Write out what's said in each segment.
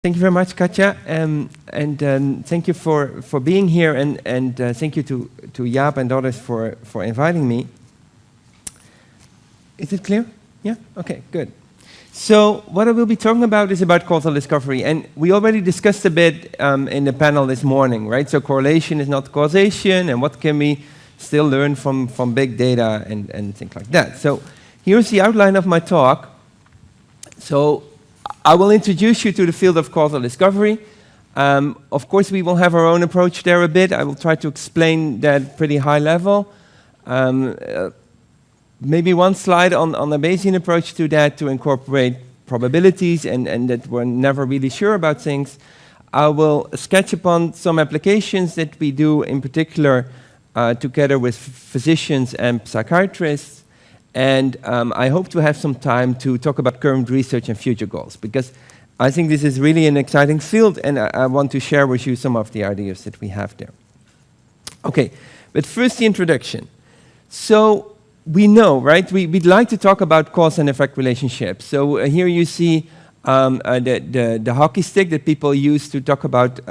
Thank you very much, Katja, and thank you for being here, and thank you to Jaap and others for inviting me. Is it clear? Yeah? Okay, good. So what I will be talking about is about causal discovery, and we already discussed a bit in the panel this morning, right? So correlation is not causation, and what can we still learn from big data and things like that. So here's the outline of my talk. So I will introduce you to the field of causal discovery. Of course, we will have our own approach there a bit. I will try to explain that pretty high level. Maybe one slide on a Bayesian approach to that to incorporate probabilities and that we're never really sure about things. I will sketch upon some applications that we do in particular together with physicians and psychiatrists. And I hope to have some time to talk about current research and future goals, because I think this is really an exciting field, and I want to share with you some of the ideas that we have there. Okay, but first the introduction. So we know, right, we'd like to talk about cause and effect relationships. So here you see the hockey stick that people use to talk about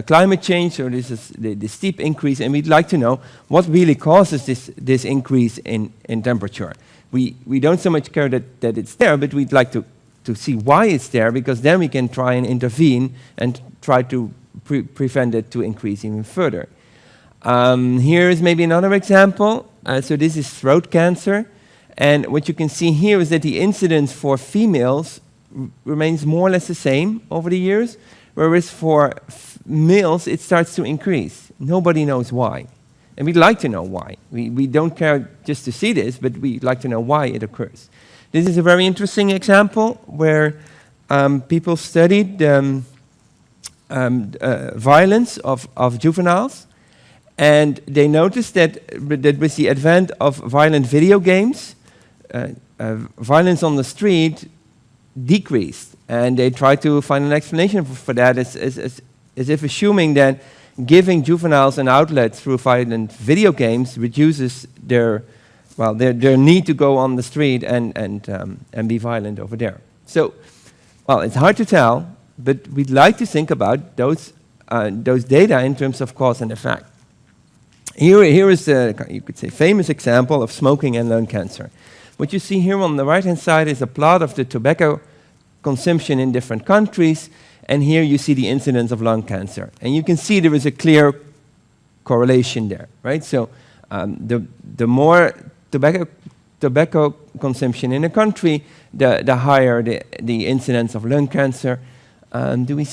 climate change. So this is the steep increase, and we'd like to know what really causes this increase in temperature. We don't so much care that it's there, but we'd like to see why it's there, because then we can try and intervene and try to prevent it to increase even further. Here is maybe another example. So this is throat cancer, and what you can see here is that the incidence for females remains more or less the same over the years, whereas for males it starts to increase. Nobody knows why. And we'd like to know why. We don't care just to see this, but we'd like to know why it occurs. This is a very interesting example where people studied violence of juveniles, and they noticed that with the advent of violent video games, violence on the street decreased. And they tried to find an explanation for that as if assuming that giving juveniles an outlet through violent video games reduces their need to go on the street and be violent over there. So, well, it's hard to tell, but we'd like to think about those data in terms of cause and effect. Here is the, you could say, famous example of smoking and lung cancer. What you see here on the right-hand side is a plot of the tobacco consumption in different countries, and here you see the incidence of lung cancer. And you can see there is a clear correlation there, right? So the more tobacco consumption in a country, the higher the incidence of lung cancer. Do we see